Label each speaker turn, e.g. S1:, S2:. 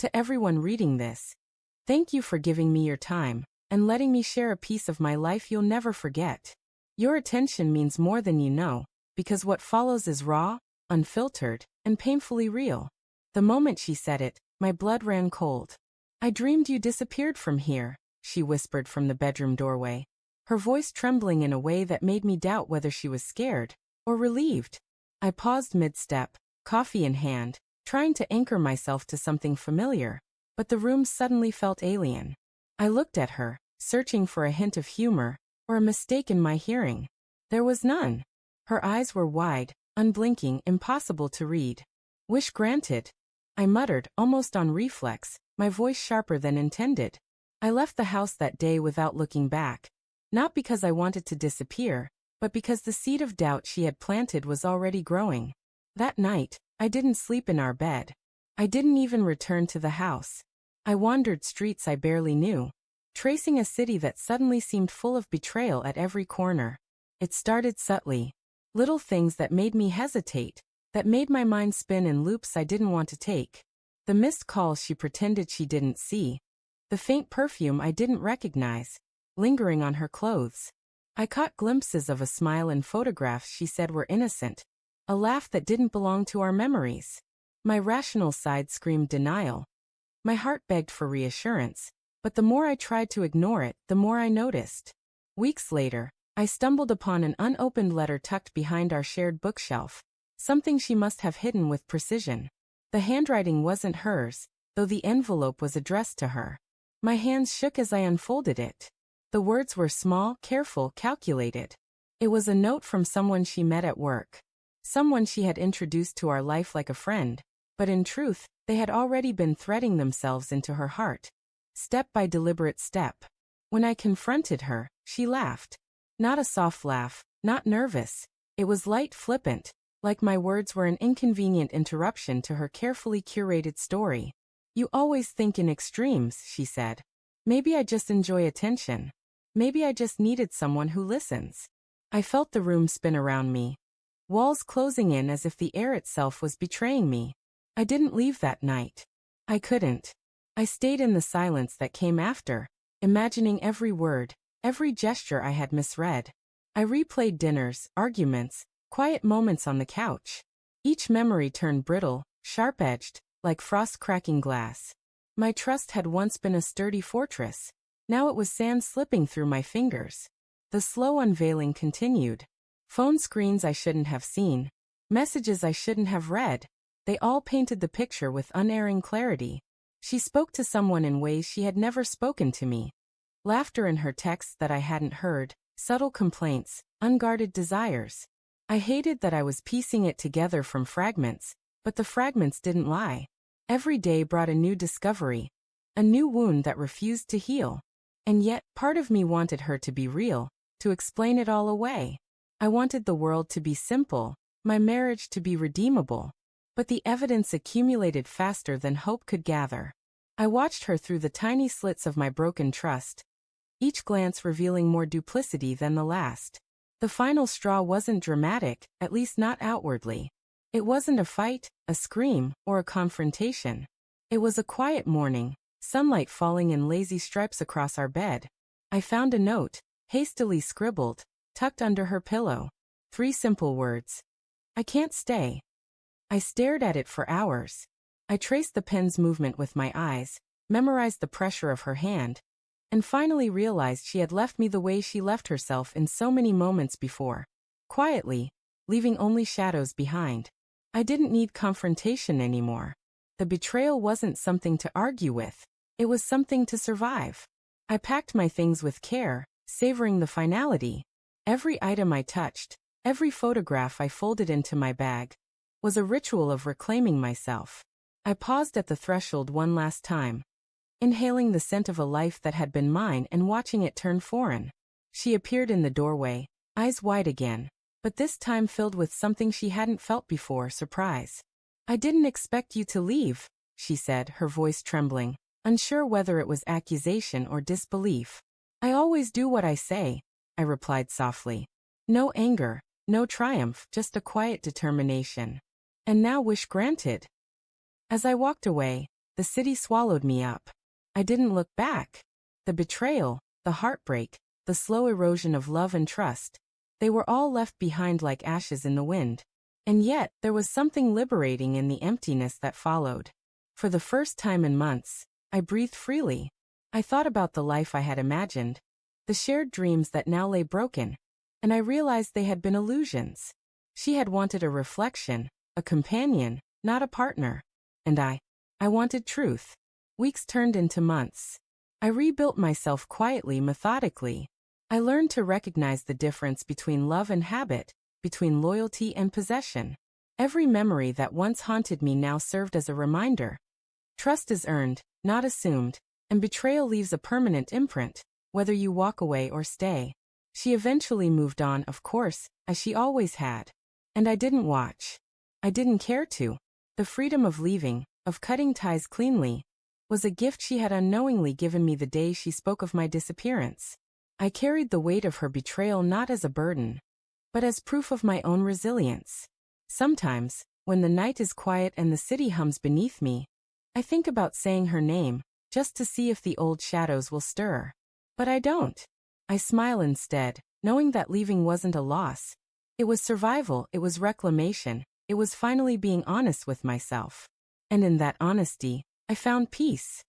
S1: To everyone reading this, thank you for giving me your time and letting me share a piece of my life you'll never forget. Your attention means more than you know, because what follows is raw, unfiltered, and painfully real. The moment she said it, my blood ran cold. I dreamed you disappeared from here, she whispered from the bedroom doorway, her voice trembling in a way that made me doubt whether she was scared or relieved. I paused mid-step, coffee in hand, trying to anchor myself to something familiar, but the room suddenly felt alien. I looked at her, searching for a hint of humor or a mistake in my hearing. There was none. Her eyes were wide, unblinking, impossible to read. Wish granted, I muttered, almost on reflex, my voice sharper than intended. I left the house that day without looking back, not because I wanted to disappear, but because the seed of doubt she had planted was already growing. That night, I didn't sleep in our bed. I didn't even return to the house. I wandered streets I barely knew, tracing a city that suddenly seemed full of betrayal at every corner. It started subtly. Little things that made me hesitate, that made my mind spin in loops I didn't want to take. The missed calls she pretended she didn't see. The faint perfume I didn't recognize, lingering on her clothes. I caught glimpses of a smile in photographs she said were innocent, a laugh that didn't belong to our memories. My rational side screamed denial. My heart begged for reassurance, but the more I tried to ignore it, the more I noticed. Weeks later, I stumbled upon an unopened letter tucked behind our shared bookshelf, something she must have hidden with precision. The handwriting wasn't hers, though the envelope was addressed to her. My hands shook as I unfolded it. The words were small, careful, calculated. It was a note from someone she met at work. Someone she had introduced to our life like a friend, but in truth, they had already been threading themselves into her heart, step by deliberate step. When I confronted her, she laughed. Not a soft laugh, not nervous. It was light, flippant, like my words were an inconvenient interruption to her carefully curated story. You always think in extremes, she said. Maybe I just enjoy attention. Maybe I just needed someone who listens. I felt the room spin around me, walls closing in as if the air itself was betraying me. I didn't leave that night. I couldn't. I stayed in the silence that came after, imagining every word, every gesture I had misread. I replayed dinners, arguments, quiet moments on the couch. Each memory turned brittle, sharp-edged, like frost-cracking glass. My trust had once been a sturdy fortress. Now it was sand slipping through my fingers. The slow unveiling continued. Phone screens I shouldn't have seen, messages I shouldn't have read, they all painted the picture with unerring clarity. She spoke to someone in ways she had never spoken to me. Laughter in her texts that I hadn't heard, subtle complaints, unguarded desires. I hated that I was piecing it together from fragments, but the fragments didn't lie. Every day brought a new discovery, a new wound that refused to heal. And yet, part of me wanted her to be real, to explain it all away. I wanted the world to be simple, my marriage to be redeemable. But the evidence accumulated faster than hope could gather. I watched her through the tiny slits of my broken trust, each glance revealing more duplicity than the last. The final straw wasn't dramatic, at least not outwardly. It wasn't a fight, a scream, or a confrontation. It was a quiet morning, sunlight falling in lazy stripes across our bed. I found a note, hastily scribbled, tucked under her pillow. 3 simple words. I can't stay. I stared at it for hours. I traced the pen's movement with my eyes, memorized the pressure of her hand, and finally realized she had left me the way she left herself in so many moments before. Quietly, leaving only shadows behind. I didn't need confrontation anymore. The betrayal wasn't something to argue with. It was something to survive. I packed my things with care, savoring the finality. Every item I touched, every photograph I folded into my bag, was a ritual of reclaiming myself. I paused at the threshold one last time, inhaling the scent of a life that had been mine and watching it turn foreign. She appeared in the doorway, eyes wide again, but this time filled with something she hadn't felt before, surprise. I didn't expect you to leave, she said, her voice trembling, unsure whether it was accusation or disbelief. I always do what I say, I replied softly. No anger, no triumph, just a quiet determination. And now wish granted. As I walked away, the The city swallowed me up. I didn't look back. The betrayal, the heartbreak, the slow erosion of love and trust, they were all left behind like ashes in the wind. And yet, there was something liberating in the emptiness that followed. For the first time in months, I breathed freely. I thought about the life I had imagined, the shared dreams that now lay broken, and I realized they had been illusions. She had wanted a reflection, a companion, not a partner. And I wanted truth. Weeks turned into months. I rebuilt myself quietly, methodically. I learned to recognize the difference between love and habit, between loyalty and possession. Every memory that once haunted me now served as a reminder. Trust is earned, not assumed, and betrayal leaves a permanent imprint, whether you walk away or stay. She eventually moved on, of course, as she always had. And I didn't watch. I didn't care to. The freedom of leaving, of cutting ties cleanly, was a gift she had unknowingly given me the day she spoke of my disappearance. I carried the weight of her betrayal not as a burden, but as proof of my own resilience. Sometimes, when the night is quiet and the city hums beneath me, I think about saying her name, just to see if the old shadows will stir. But I don't. I smile instead, knowing that leaving wasn't a loss. It was survival, it was reclamation, it was finally being honest with myself. And in that honesty, I found peace.